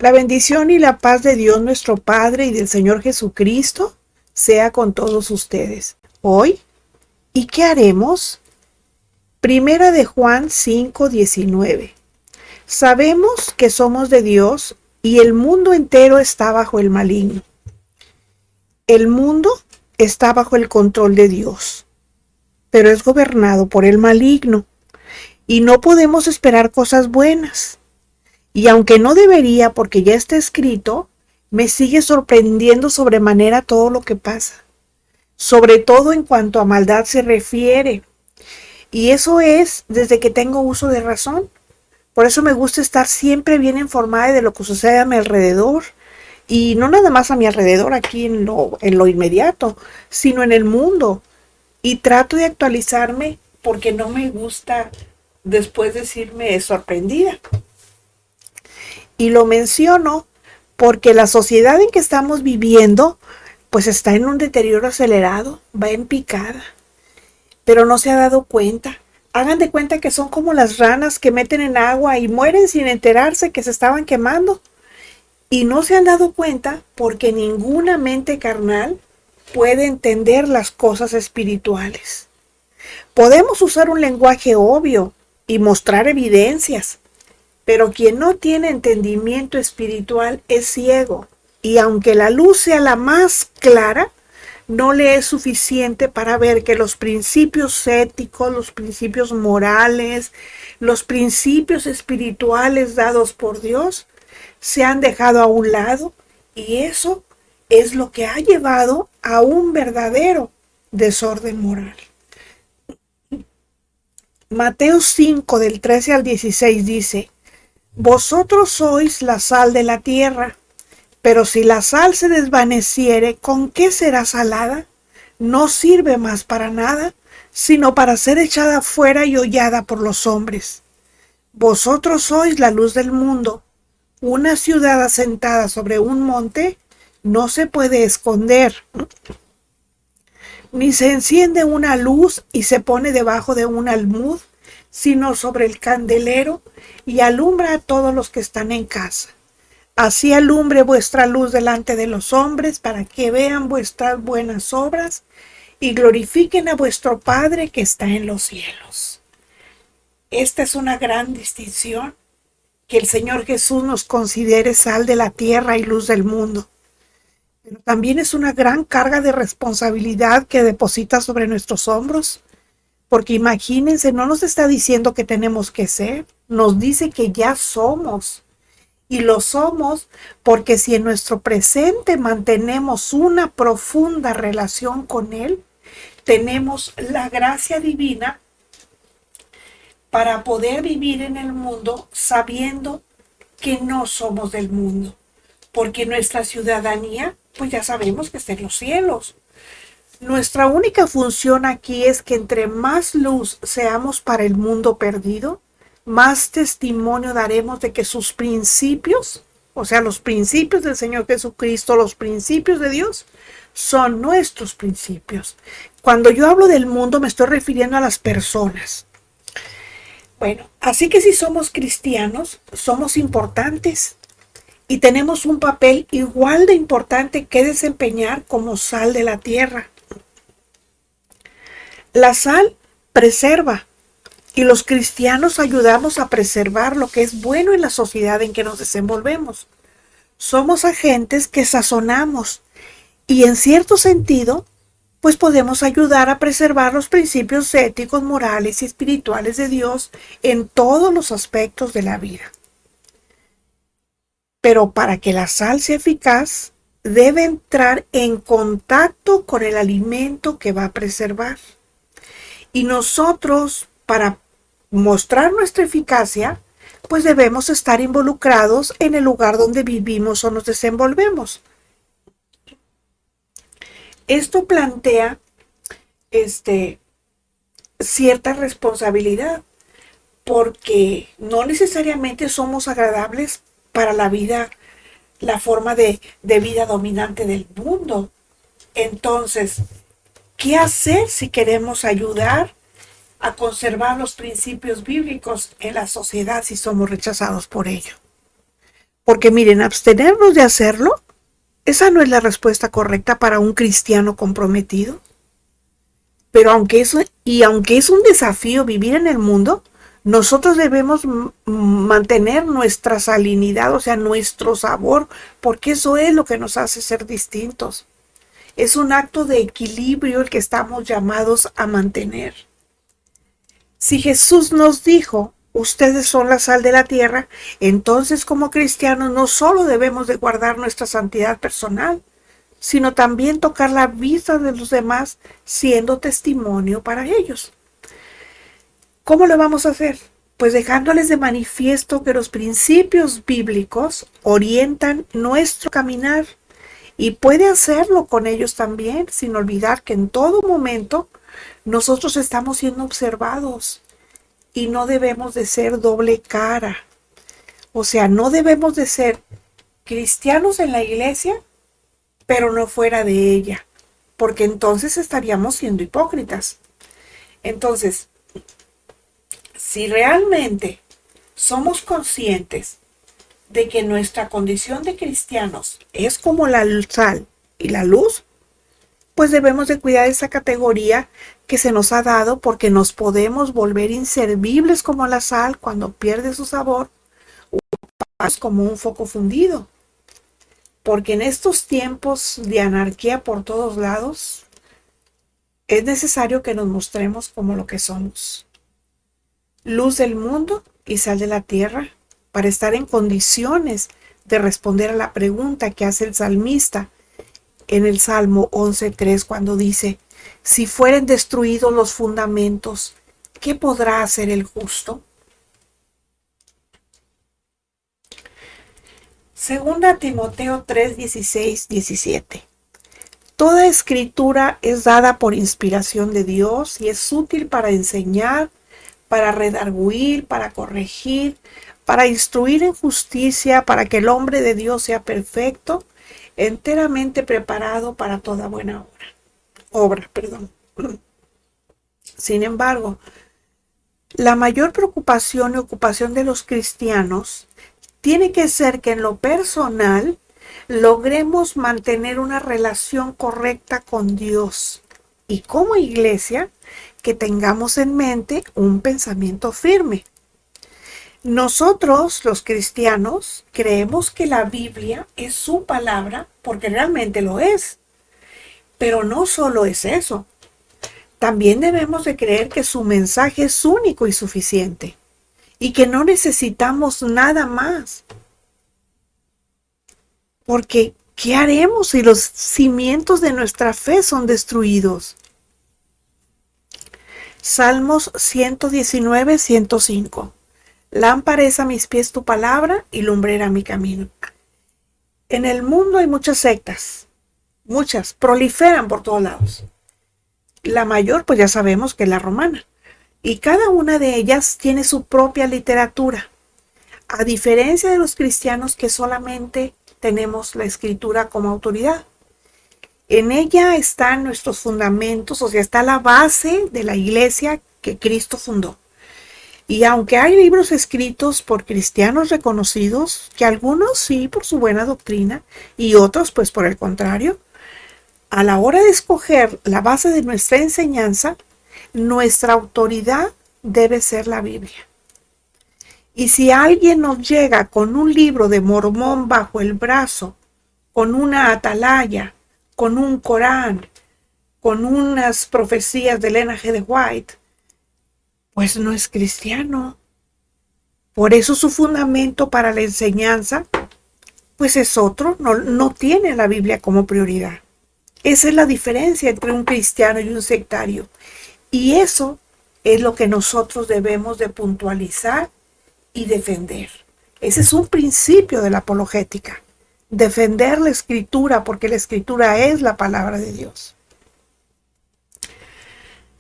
La bendición y la paz de Dios nuestro Padre y del Señor Jesucristo sea con todos ustedes. Hoy, ¿y qué haremos? Primera de Juan 5:19. Sabemos que somos de Dios y el mundo entero está bajo el maligno. El mundo está bajo el control de Dios, pero es gobernado por el maligno y no podemos esperar cosas buenas. Y aunque no debería, porque ya está escrito, me sigue sorprendiendo sobremanera todo lo que pasa, sobre todo en cuanto a maldad se refiere. Y eso es desde que tengo uso de razón. Por eso me gusta estar siempre bien informada de lo que sucede a mi alrededor. Y no nada más a mi alrededor, aquí en lo inmediato, sino en el mundo. Y trato de actualizarme porque no me gusta después decirme sorprendida. Y lo menciono porque la sociedad en que estamos viviendo pues está en un deterioro acelerado, va en picada, pero no se ha dado cuenta. Hagan de cuenta que son como las ranas que meten en agua y mueren sin enterarse que se estaban quemando. Y no se han dado cuenta porque ninguna mente carnal puede entender las cosas espirituales. Podemos usar un lenguaje obvio y mostrar evidencias, pero quien no tiene entendimiento espiritual es ciego, y aunque la luz sea la más clara, no le es suficiente para ver que los principios éticos, los principios morales, los principios espirituales dados por Dios se han dejado a un lado, y eso es lo que ha llevado a un verdadero desorden moral. Mateo 5 del 13 al 16 dice: Vosotros sois la sal de la tierra, pero si la sal se desvaneciere, ¿con qué será salada? No sirve más para nada, sino para ser echada fuera y hollada por los hombres. Vosotros sois la luz del mundo. Una ciudad asentada sobre un monte no se puede esconder, ni se enciende una luz y se pone debajo de un almud, sino sobre el candelero, y alumbra a todos los que están en casa. Así alumbre vuestra luz delante de los hombres, para que vean vuestras buenas obras y glorifiquen a vuestro Padre que está en los cielos. Esta es una gran distinción, que el Señor Jesús nos considere sal de la tierra y luz del mundo. Pero también es una gran carga de responsabilidad que deposita sobre nuestros hombros, porque imagínense, no nos está diciendo que tenemos que ser, nos dice que ya somos. Y lo somos porque si en nuestro presente mantenemos una profunda relación con Él, tenemos la gracia divina para poder vivir en el mundo sabiendo que no somos del mundo, porque nuestra ciudadanía, pues ya sabemos que está en los cielos. Nuestra única función aquí es que entre más luz seamos para el mundo perdido, más testimonio daremos de que sus principios, o sea, los principios del Señor Jesucristo, los principios de Dios, son nuestros principios. Cuando yo hablo del mundo me estoy refiriendo a las personas. Bueno, así que si somos cristianos, somos importantes y tenemos un papel igual de importante que desempeñar como sal de la tierra. La sal preserva y los cristianos ayudamos a preservar lo que es bueno en la sociedad en que nos desenvolvemos. Somos agentes que sazonamos y en cierto sentido, pues podemos ayudar a preservar los principios éticos, morales y espirituales de Dios en todos los aspectos de la vida. Pero para que la sal sea eficaz, debe entrar en contacto con el alimento que va a preservar. Y nosotros, para mostrar nuestra eficacia, pues debemos estar involucrados en el lugar donde vivimos o nos desenvolvemos. Esto plantea cierta responsabilidad, porque no necesariamente somos agradables para la vida, la forma de vida dominante del mundo. Entonces, ¿qué hacer si queremos ayudar a conservar los principios bíblicos en la sociedad si somos rechazados por ello? Porque miren, abstenernos de hacerlo, esa no es la respuesta correcta para un cristiano comprometido. Pero aunque es un desafío vivir en el mundo, nosotros debemos mantener nuestra salinidad, o sea, nuestro sabor, porque eso es lo que nos hace ser distintos. Es un acto de equilibrio el que estamos llamados a mantener. Si Jesús nos dijo, ustedes son la sal de la tierra, entonces como cristianos no solo debemos de guardar nuestra santidad personal, sino también tocar la vida de los demás siendo testimonio para ellos. ¿Cómo lo vamos a hacer? Pues dejándoles de manifiesto que los principios bíblicos orientan nuestro caminar y puede hacerlo con ellos también, sin olvidar que en todo momento nosotros estamos siendo observados y no debemos de ser doble cara. O sea, no debemos de ser cristianos en la iglesia, pero no fuera de ella, porque entonces estaríamos siendo hipócritas. Entonces, si realmente somos conscientes de que nuestra condición de cristianos es como la sal y la luz, pues debemos de cuidar esa categoría que se nos ha dado, porque nos podemos volver inservibles como la sal cuando pierde su sabor, o como un foco fundido. Porque en estos tiempos de anarquía por todos lados, es necesario que nos mostremos como lo que somos. Luz del mundo y sal de la tierra, para estar en condiciones de responder a la pregunta que hace el salmista en el Salmo 11:3, cuando dice, si fueren destruidos los fundamentos, ¿qué podrá hacer el justo? Segunda Timoteo 3:16-17. Toda escritura es dada por inspiración de Dios y es útil para enseñar, para redarguir, para corregir, para instruir en justicia, para que el hombre de Dios sea perfecto, enteramente preparado para toda buena obra. Sin embargo, la mayor preocupación y ocupación de los cristianos tiene que ser que en lo personal logremos mantener una relación correcta con Dios, y como iglesia que tengamos en mente un pensamiento firme. Nosotros, los cristianos, creemos que la Biblia es su palabra, porque realmente lo es. Pero no solo es eso. También debemos de creer que su mensaje es único y suficiente, y que no necesitamos nada más. Porque, ¿qué haremos si los cimientos de nuestra fe son destruidos? Salmos 119:105. Lámpara es a mis pies tu palabra y lumbrera mi camino. En el mundo hay muchas sectas, muchas, proliferan por todos lados. La mayor, pues ya sabemos que es la romana, y cada una de ellas tiene su propia literatura, a diferencia de los cristianos que solamente tenemos la escritura como autoridad. En ella están nuestros fundamentos, o sea, está la base de la iglesia que Cristo fundó. Y aunque hay libros escritos por cristianos reconocidos, que algunos sí por su buena doctrina y otros pues por el contrario, a la hora de escoger la base de nuestra enseñanza, nuestra autoridad debe ser la Biblia. Y si alguien nos llega con un libro de Mormón bajo el brazo, con una atalaya, con un Corán, con unas profecías de Elena G. de White, pues no es cristiano. Por eso su fundamento para la enseñanza, pues es otro, no tiene la Biblia como prioridad. Esa es la diferencia entre un cristiano y un sectario. Y eso es lo que nosotros debemos de puntualizar y defender. Ese es un principio de la apologética. Defender la escritura, porque la escritura es la palabra de Dios.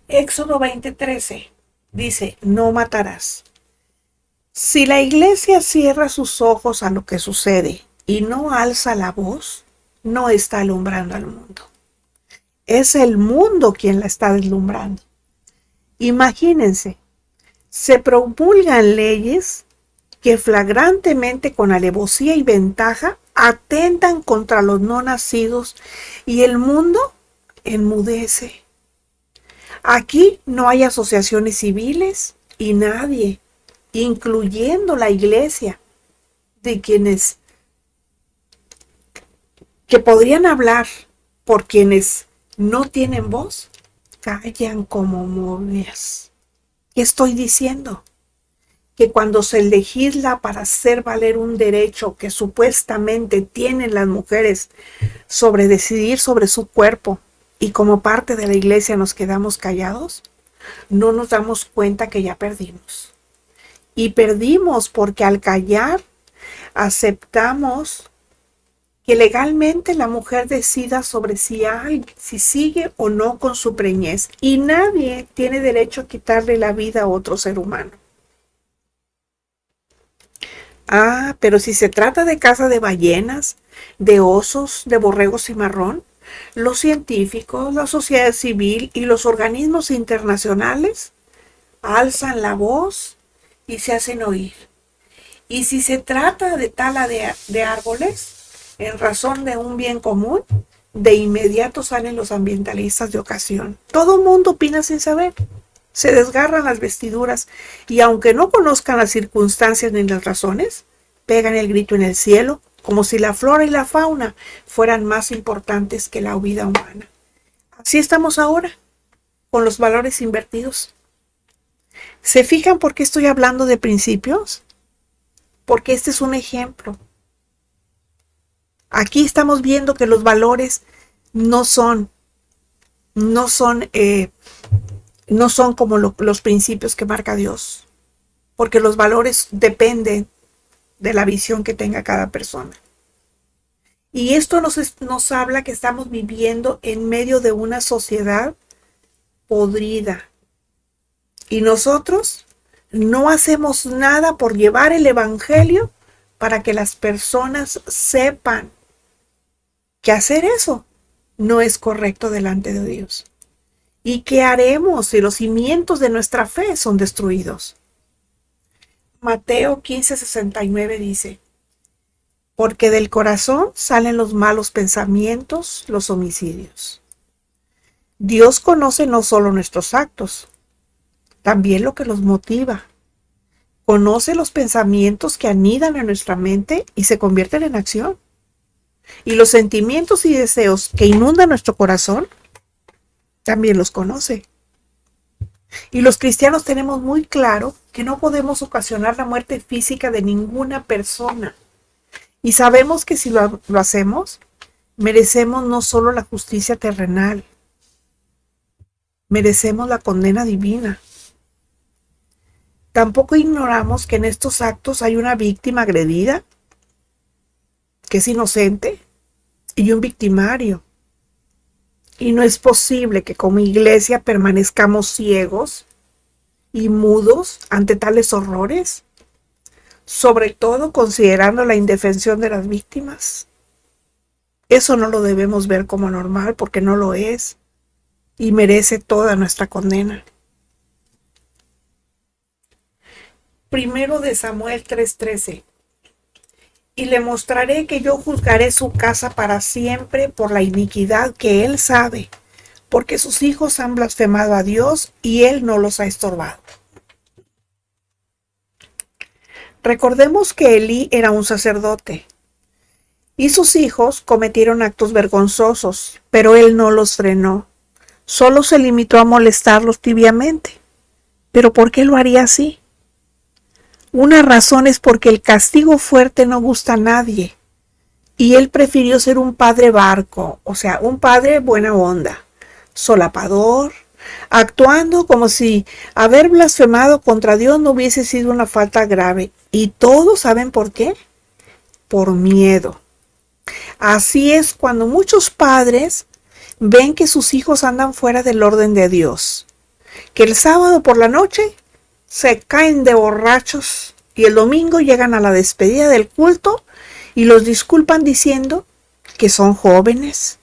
Éxodo 20:13 dice, no matarás. Si la iglesia cierra sus ojos a lo que sucede y no alza la voz, no está alumbrando al mundo. Es el mundo quien la está deslumbrando. Imagínense, se promulgan leyes que flagrantemente con alevosía y ventaja atentan contra los no nacidos y el mundo enmudece. Aquí no hay asociaciones civiles y nadie, incluyendo la iglesia, de quienes que podrían hablar por quienes no tienen voz, callan como momias. ¿Qué estoy diciendo? Que cuando se legisla para hacer valer un derecho que supuestamente tienen las mujeres sobre decidir sobre su cuerpo y como parte de la iglesia nos quedamos callados, no nos damos cuenta que ya perdimos. Y perdimos porque al callar aceptamos que legalmente la mujer decida sobre si sigue o no con su preñez y nadie tiene derecho a quitarle la vida a otro ser humano. Pero si se trata de caza de ballenas, de osos, de borregos cimarrón, los científicos, la sociedad civil y los organismos internacionales alzan la voz y se hacen oír. Y si se trata de tala de árboles, en razón de un bien común, de inmediato salen los ambientalistas de ocasión. Todo el mundo opina sin saber. Se desgarran las vestiduras y aunque no conozcan las circunstancias ni las razones, pegan el grito en el cielo como si la flora y la fauna fueran más importantes que la vida humana. Así estamos ahora, con los valores invertidos. ¿Se fijan por qué estoy hablando de principios? Porque este es un ejemplo. Aquí estamos viendo que los valores no son como los principios que marca Dios, porque los valores dependen de la visión que tenga cada persona. Y esto nos habla que estamos viviendo en medio de una sociedad podrida. Y nosotros no hacemos nada por llevar el evangelio para que las personas sepan que hacer eso no es correcto delante de Dios. ¿Y qué haremos si los cimientos de nuestra fe son destruidos? Mateo 15:69 dice: porque del corazón salen los malos pensamientos, los homicidios. Dios conoce no solo nuestros actos, también lo que los motiva. Conoce los pensamientos que anidan en nuestra mente y se convierten en acción. Y los sentimientos y deseos que inundan nuestro corazón, también los conoce. Y los cristianos tenemos muy claro que no podemos ocasionar la muerte física de ninguna persona. Y sabemos que si lo hacemos, merecemos no solo la justicia terrenal, merecemos la condena divina. Tampoco ignoramos que en estos actos hay una víctima agredida, que es inocente, y un victimario. Y no es posible que como iglesia permanezcamos ciegos y mudos ante tales horrores, sobre todo considerando la indefensión de las víctimas. Eso no lo debemos ver como normal porque no lo es y merece toda nuestra condena. 1 de Samuel 3:13. Y le mostraré que yo juzgaré su casa para siempre por la iniquidad que él sabe, porque sus hijos han blasfemado a Dios y él no los ha estorbado. Recordemos que Elí era un sacerdote y sus hijos cometieron actos vergonzosos, pero él no los frenó. Solo se limitó a molestarlos tibiamente. ¿Pero por qué lo haría así? Una razón es porque el castigo fuerte no gusta a nadie y él prefirió ser un padre barco, o sea, un padre buena onda, solapador, actuando como si haber blasfemado contra Dios no hubiese sido una falta grave. ¿Y todos saben por qué? Por miedo. Así es cuando muchos padres ven que sus hijos andan fuera del orden de Dios, que el sábado por la noche se caen de borrachos y el domingo llegan a la despedida del culto y los disculpan diciendo que son jóvenes.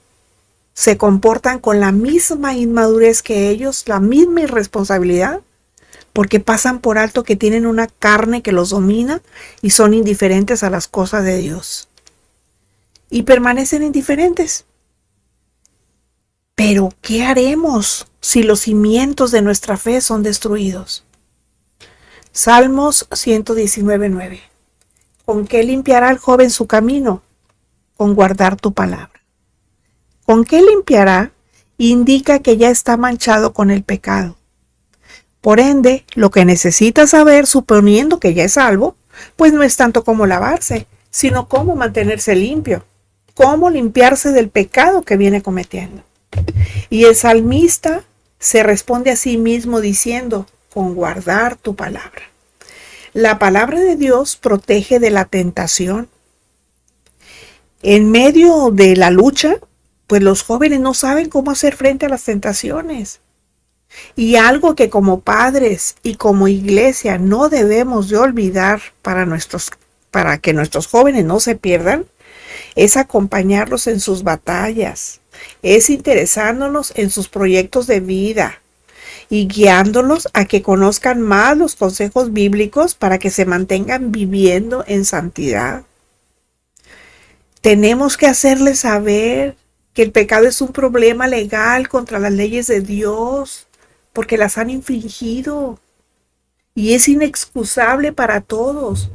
Se comportan con la misma inmadurez que ellos, la misma irresponsabilidad, porque pasan por alto que tienen una carne que los domina y son indiferentes a las cosas de Dios. Y permanecen indiferentes. Pero, ¿qué haremos si los cimientos de nuestra fe son destruidos? Salmos 119:9. ¿Con qué limpiará el joven su camino? Con guardar tu palabra. ¿Con qué limpiará? Indica que ya está manchado con el pecado. Por ende, lo que necesita saber, suponiendo que ya es salvo, pues no es tanto cómo lavarse, sino cómo mantenerse limpio, cómo limpiarse del pecado que viene cometiendo. Y el salmista se responde a sí mismo diciendo, con guardar tu palabra. La palabra de Dios protege de la tentación. En medio de la lucha, pues los jóvenes no saben cómo hacer frente a las tentaciones. Y algo que como padres y como iglesia no debemos de olvidar para que nuestros jóvenes no se pierdan, es acompañarlos en sus batallas, es interesándonos en sus proyectos de vida y guiándolos a que conozcan más los consejos bíblicos para que se mantengan viviendo en santidad. Tenemos que hacerles saber que el pecado es un problema legal contra las leyes de Dios, porque las han infringido y es inexcusable para todos.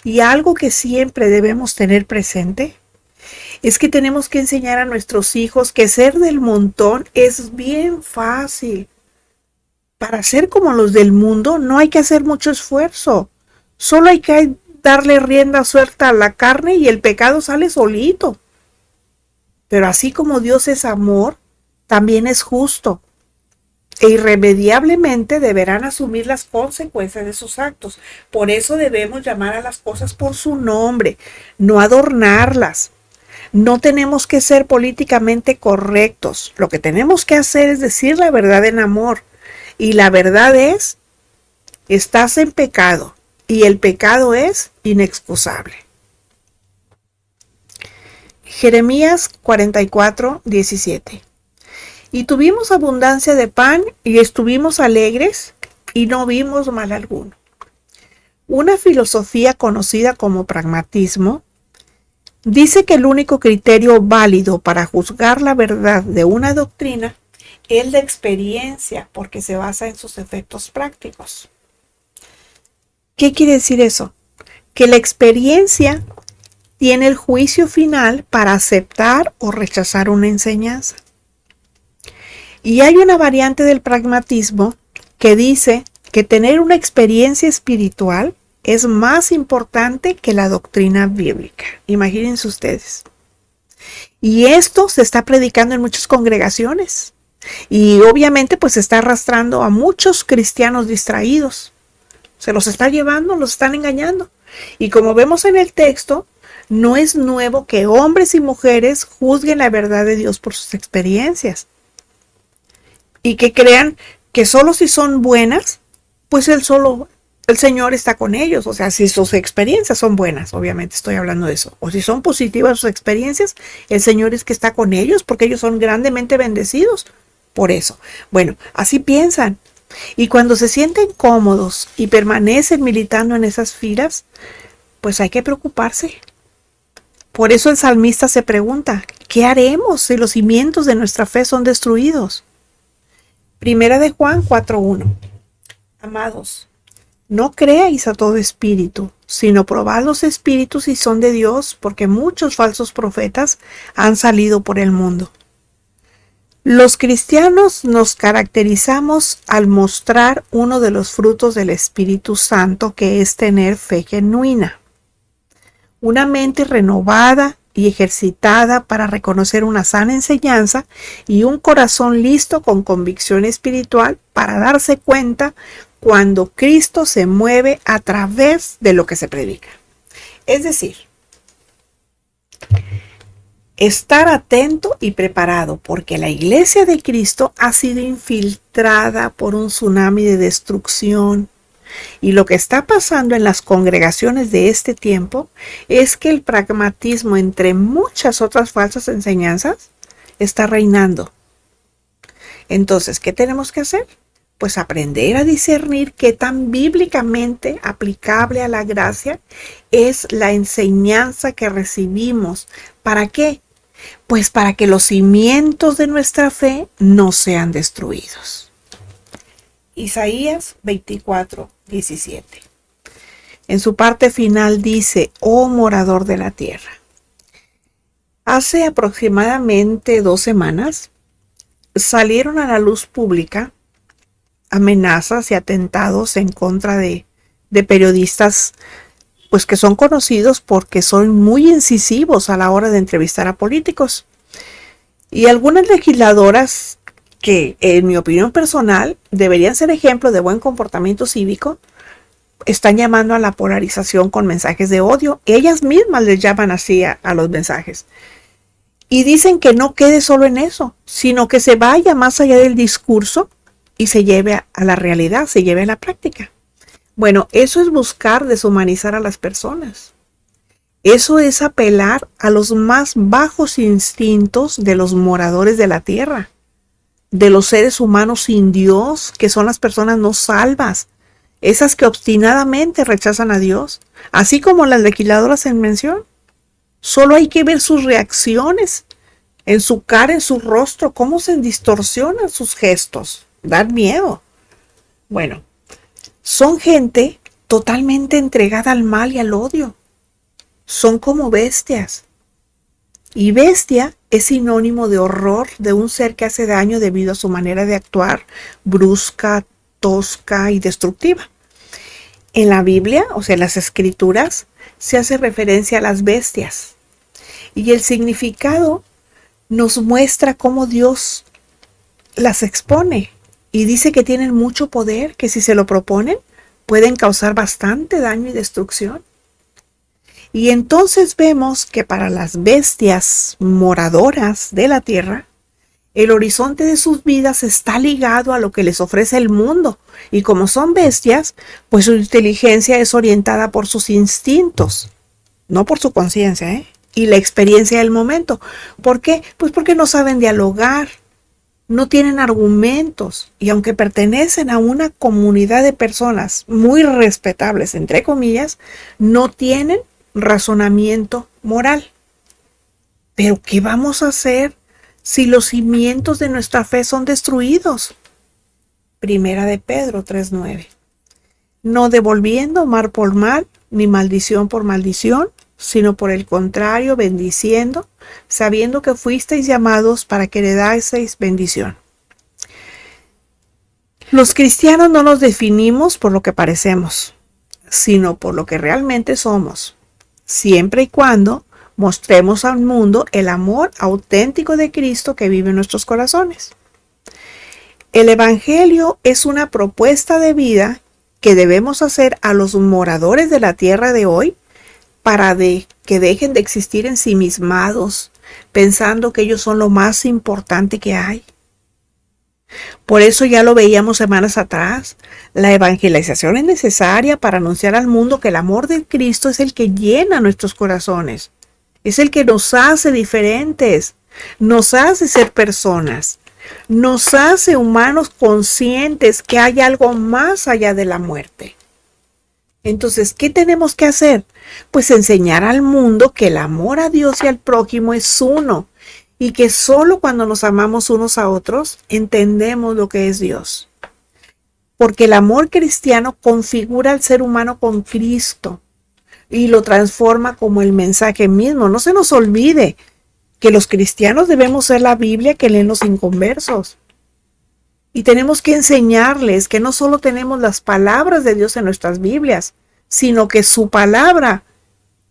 Y algo que siempre debemos tener presente es que tenemos que enseñar a nuestros hijos que ser del montón es bien fácil. Para ser como los del mundo no hay que hacer mucho esfuerzo, solo hay que darle rienda suelta a la carne y el pecado sale solito. Pero así como Dios es amor, también es justo. E irremediablemente deberán asumir las consecuencias de sus actos. Por eso debemos llamar a las cosas por su nombre, no adornarlas. No tenemos que ser políticamente correctos. Lo que tenemos que hacer es decir la verdad en amor. Y la verdad es, estás en pecado y el pecado es inexcusable. Jeremías 44:17. Y tuvimos abundancia de pan y estuvimos alegres y no vimos mal alguno. Una filosofía conocida como pragmatismo dice que el único criterio válido para juzgar la verdad de una doctrina es la experiencia, porque se basa en sus efectos prácticos. ¿Qué quiere decir eso? Que la experiencia tiene el juicio final para aceptar o rechazar una enseñanza. Y hay una variante del pragmatismo que dice que tener una experiencia espiritual es más importante que la doctrina bíblica. Imagínense ustedes. Y esto se está predicando en muchas congregaciones. Y obviamente pues está arrastrando a muchos cristianos distraídos. Se los está llevando, los están engañando. Y como vemos en el texto, no es nuevo que hombres y mujeres juzguen la verdad de Dios por sus experiencias. Y que crean que solo si son buenas, pues el Señor está con ellos. O sea, si sus experiencias son buenas, obviamente estoy hablando de eso. O si son positivas sus experiencias, el Señor es que está con ellos porque ellos son grandemente bendecidos. Por eso. Bueno, así piensan. Y cuando se sienten cómodos y permanecen militando en esas filas, pues hay que preocuparse. Por eso el salmista se pregunta, ¿qué haremos si los cimientos de nuestra fe son destruidos? Primera de Juan 4:1. Amados, no creáis a todo espíritu, sino probad los espíritus si son de Dios, porque muchos falsos profetas han salido por el mundo. Los cristianos nos caracterizamos al mostrar uno de los frutos del Espíritu Santo, que es tener fe genuina, una mente renovada y ejercitada para reconocer una sana enseñanza y un corazón listo con convicción espiritual para darse cuenta cuando Cristo se mueve a través de lo que se predica. Es decir, estar atento y preparado, porque la iglesia de Cristo ha sido infiltrada por un tsunami de destrucción. Y lo que está pasando en las congregaciones de este tiempo es que el pragmatismo, entre muchas otras falsas enseñanzas, está reinando. Entonces, ¿qué tenemos que hacer? pues aprender a discernir qué tan bíblicamente aplicable a la gracia es la enseñanza que recibimos. ¿Para qué? Pues para que los cimientos de nuestra fe no sean destruidos. Isaías 24:17. En su parte final dice: oh morador de la tierra. Hace aproximadamente 2 semanas salieron a la luz pública amenazas y atentados en contra de periodistas, pues que son conocidos porque son muy incisivos a la hora de entrevistar a políticos. Y algunas legisladoras que, en mi opinión personal, deberían ser ejemplo de buen comportamiento cívico, están llamando a la polarización con mensajes de odio. Ellas mismas les llaman así a los mensajes. Y dicen que no quede solo en eso, sino que se vaya más allá del discurso y se lleve a la realidad, se lleve a la práctica. Bueno, eso es buscar deshumanizar a las personas. Eso es apelar a los más bajos instintos de los moradores de la tierra, de los seres humanos sin Dios, que son las personas no salvas, esas que obstinadamente rechazan a Dios, así como las legisladoras en mención. Solo hay que ver sus reacciones, en su cara, en su rostro, cómo se distorsionan sus gestos. Dan miedo. Bueno, son gente totalmente entregada al mal y al odio. Son como bestias. Y bestia es sinónimo de horror, de un ser que hace daño debido a su manera de actuar, brusca, tosca y destructiva. En la Biblia, o sea, en las Escrituras, se hace referencia a las bestias. Y el significado nos muestra cómo Dios las expone. Y dice que tienen mucho poder, que si se lo proponen, pueden causar bastante daño y destrucción. Y entonces vemos que para las bestias moradoras de la tierra, el horizonte de sus vidas está ligado a lo que les ofrece el mundo. Y como son bestias, pues su inteligencia es orientada por sus instintos, no por su conciencia, y la experiencia del momento. ¿Por qué? Pues porque no saben dialogar, no tienen argumentos, y aunque pertenecen a una comunidad de personas muy respetables, entre comillas, no tienen razonamiento moral. Pero ¿qué vamos a hacer si los cimientos de nuestra fe son destruidos? Primera de Pedro 3:9. No devolviendo mal por mal, ni maldición por maldición, sino por el contrario, bendiciendo, sabiendo que fuisteis llamados para que heredaseis bendición. Los cristianos no nos definimos por lo que parecemos, sino por lo que realmente somos, siempre y cuando mostremos al mundo el amor auténtico de Cristo que vive en nuestros corazones. El Evangelio es una propuesta de vida que debemos hacer a los moradores de la tierra de hoy para que dejen de existir ensimismados, pensando que ellos son lo más importante que hay. Por eso ya lo veíamos semanas atrás, la evangelización es necesaria para anunciar al mundo que el amor de Cristo es el que llena nuestros corazones, es el que nos hace diferentes, nos hace ser personas, nos hace humanos conscientes que hay algo más allá de la muerte. Entonces, ¿qué tenemos que hacer? Pues enseñar al mundo que el amor a Dios y al prójimo es uno y que solo cuando nos amamos unos a otros entendemos lo que es Dios. Porque el amor cristiano configura al ser humano con Cristo y lo transforma como el mensaje mismo. No se nos olvide que los cristianos debemos ser la Biblia que leen los inconversos. Y tenemos que enseñarles que no solo tenemos las palabras de Dios en nuestras Biblias, sino que su palabra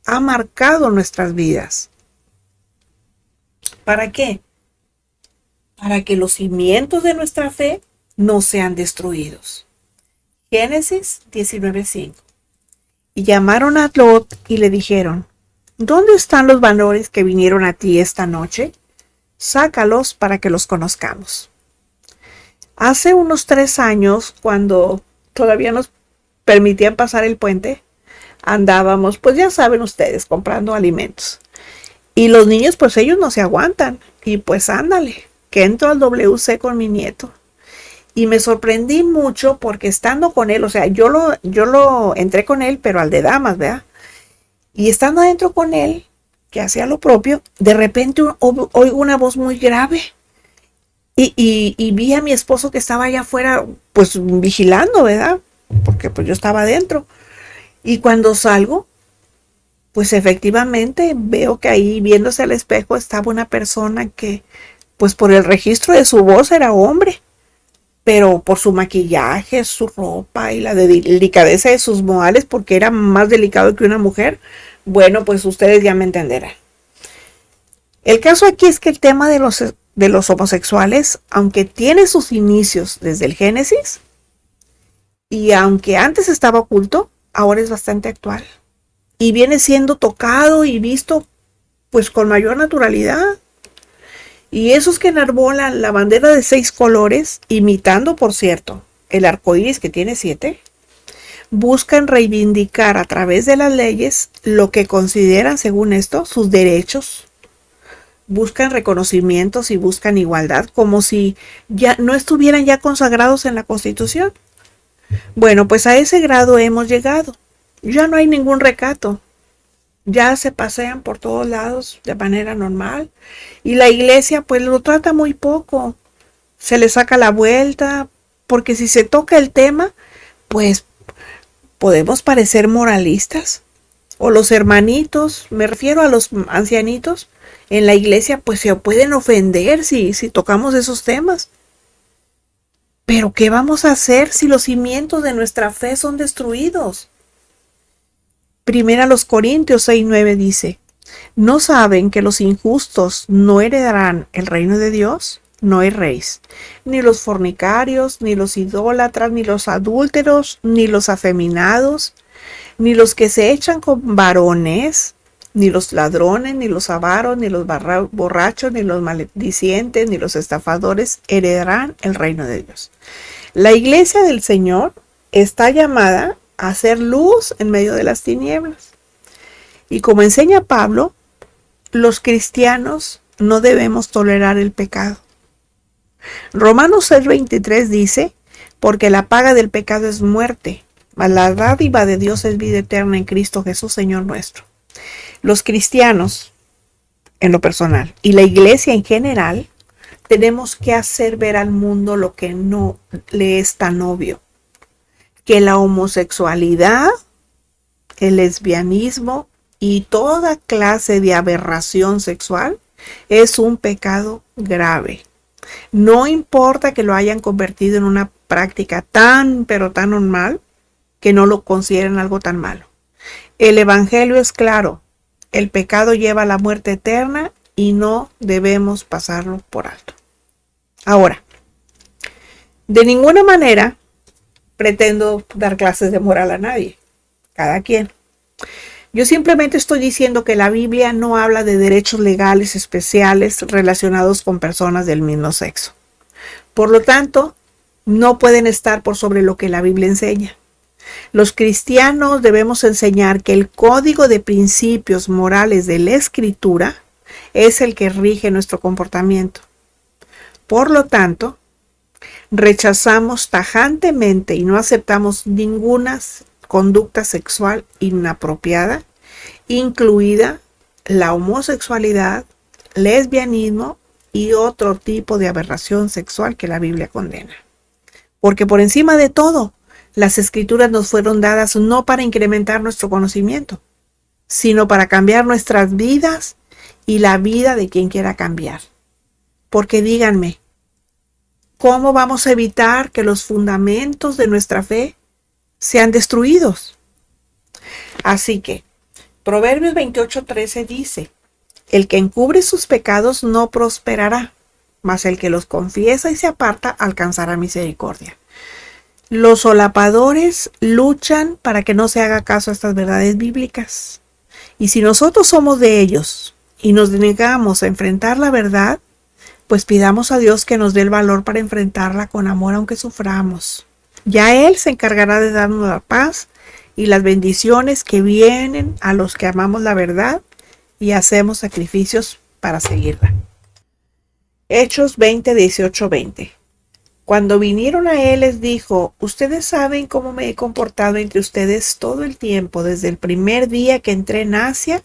ha marcado nuestras vidas. ¿Para qué? Para que los cimientos de nuestra fe no sean destruidos. Génesis 19:5. Y llamaron a Lot y le dijeron: ¿dónde están los varones que vinieron a ti esta noche? Sácalos para que los conozcamos. Hace unos 3 años, cuando todavía nos permitían pasar el puente, andábamos, pues ya saben ustedes, comprando alimentos. Y los niños, pues ellos no se aguantan. Y pues ándale, que entro al WC con mi nieto. Y me sorprendí mucho porque estando con él, o sea, yo lo entré con él, pero al de damas, ¿verdad? Y estando adentro con él, que hacía lo propio, de repente oigo una voz muy grave. Y vi a mi esposo que estaba allá afuera, pues vigilando, ¿verdad? Porque pues yo estaba adentro. Y cuando salgo, pues efectivamente veo que ahí viéndose al espejo estaba una persona que, pues por el registro de su voz era hombre, pero por su maquillaje, su ropa y la delicadeza de sus modales, porque era más delicado que una mujer, bueno, pues ustedes ya me entenderán. El caso aquí es que el tema de los homosexuales, aunque tiene sus inicios desde el Génesis, y aunque antes estaba oculto, ahora es bastante actual. Y viene siendo tocado y visto pues con mayor naturalidad. Y esos que enarbolan la bandera de 6 colores, imitando por cierto el arco iris que tiene 7, buscan reivindicar a través de las leyes lo que consideran, según esto, sus derechos. Buscan reconocimientos y buscan igualdad, como si ya no estuvieran ya consagrados en la Constitución. Bueno, pues a ese grado hemos llegado. Ya no hay ningún recato. Ya se pasean por todos lados de manera normal. Y la iglesia pues lo trata muy poco. Se le saca la vuelta, porque si se toca el tema, pues podemos parecer moralistas. O los hermanitos, me refiero a los ancianitos, en la iglesia pues se pueden ofender si tocamos esos temas. Pero ¿qué vamos a hacer si los cimientos de nuestra fe son destruidos? Primera los Corintios 6:9 dice, ¿no saben que los injustos no heredarán el reino de Dios? No erréis, ni los fornicarios, ni los idólatras, ni los adúlteros, ni los afeminados, ni los que se echan con varones, ni los ladrones, ni los avaros, ni los borrachos, ni los maldicientes, ni los estafadores heredarán el reino de Dios. La iglesia del Señor está llamada a hacer luz en medio de las tinieblas. Y como enseña Pablo, los cristianos no debemos tolerar el pecado. Romanos 6:23 dice, porque la paga del pecado es muerte, mas la dádiva de Dios es vida eterna en Cristo Jesús, Señor nuestro. Los cristianos, en lo personal, y la iglesia en general, tenemos que hacer ver al mundo lo que no le es tan obvio. Que la homosexualidad, el lesbianismo y toda clase de aberración sexual es un pecado grave. No importa que lo hayan convertido en una práctica tan, pero tan normal, que no lo consideren algo tan malo. El evangelio es claro. El pecado lleva a la muerte eterna y no debemos pasarlo por alto. Ahora, de ninguna manera pretendo dar clases de moral a nadie, cada quien. Yo simplemente estoy diciendo que la Biblia no habla de derechos legales especiales relacionados con personas del mismo sexo. Por lo tanto, no pueden estar por sobre lo que la Biblia enseña. Los cristianos debemos enseñar que el código de principios morales de la Escritura es el que rige nuestro comportamiento. Por lo tanto, rechazamos tajantemente y no aceptamos ninguna conducta sexual inapropiada, incluida la homosexualidad, lesbianismo y otro tipo de aberración sexual que la Biblia condena. Porque por encima de todo, las escrituras nos fueron dadas no para incrementar nuestro conocimiento, sino para cambiar nuestras vidas y la vida de quien quiera cambiar. Porque díganme, ¿cómo vamos a evitar que los fundamentos de nuestra fe sean destruidos? Así que, Proverbios 28:13 dice, el que encubre sus pecados no prosperará, mas el que los confiesa y se aparta alcanzará misericordia. Los solapadores luchan para que no se haga caso a estas verdades bíblicas. Y si nosotros somos de ellos y nos negamos a enfrentar la verdad, pues pidamos a Dios que nos dé el valor para enfrentarla con amor aunque suframos. Ya Él se encargará de darnos la paz y las bendiciones que vienen a los que amamos la verdad y hacemos sacrificios para seguirla. Hechos 20:18-20. Cuando vinieron a él les dijo: ustedes saben cómo me he comportado entre ustedes todo el tiempo, desde el primer día que entré en Asia,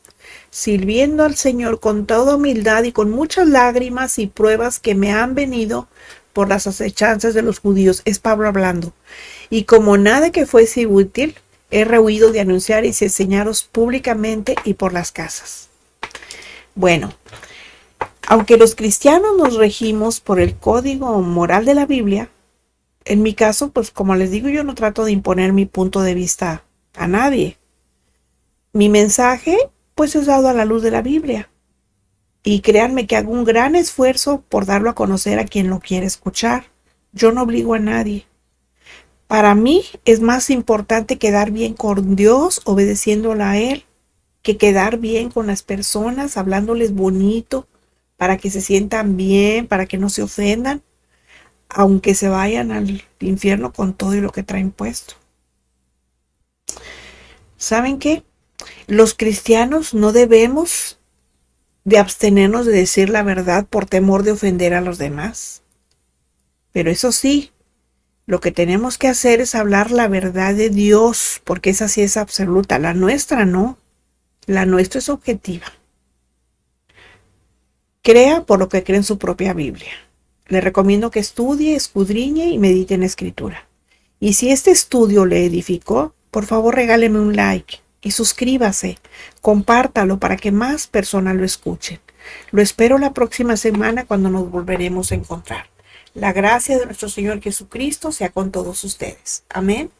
sirviendo al Señor con toda humildad y con muchas lágrimas y pruebas que me han venido por las acechanzas de los judíos. Es Pablo hablando. Y como nada que fuese útil, he rehuido de anunciar y enseñaros públicamente y por las casas. Bueno, aunque los cristianos nos regimos por el código moral de la Biblia, en mi caso, pues como les digo, yo no trato de imponer mi punto de vista a nadie. Mi mensaje, pues es dado a la luz de la Biblia. Y créanme que hago un gran esfuerzo por darlo a conocer a quien lo quiere escuchar. Yo no obligo a nadie. Para mí es más importante quedar bien con Dios, obedeciéndolo a Él, que quedar bien con las personas, hablándoles bonito, para que se sientan bien, para que no se ofendan, aunque se vayan al infierno con todo y lo que traen puesto. ¿Saben qué? Los cristianos no debemos de abstenernos de decir la verdad por temor de ofender a los demás. Pero eso sí, lo que tenemos que hacer es hablar la verdad de Dios, porque esa sí es absoluta. La nuestra no. La nuestra es objetiva. Crea por lo que cree en su propia Biblia. Le recomiendo que estudie, escudriñe y medite en la Escritura. Y si este estudio le edificó, por favor regáleme un like y suscríbase. Compártalo para que más personas lo escuchen. Lo espero la próxima semana cuando nos volveremos a encontrar. La gracia de nuestro Señor Jesucristo sea con todos ustedes. Amén.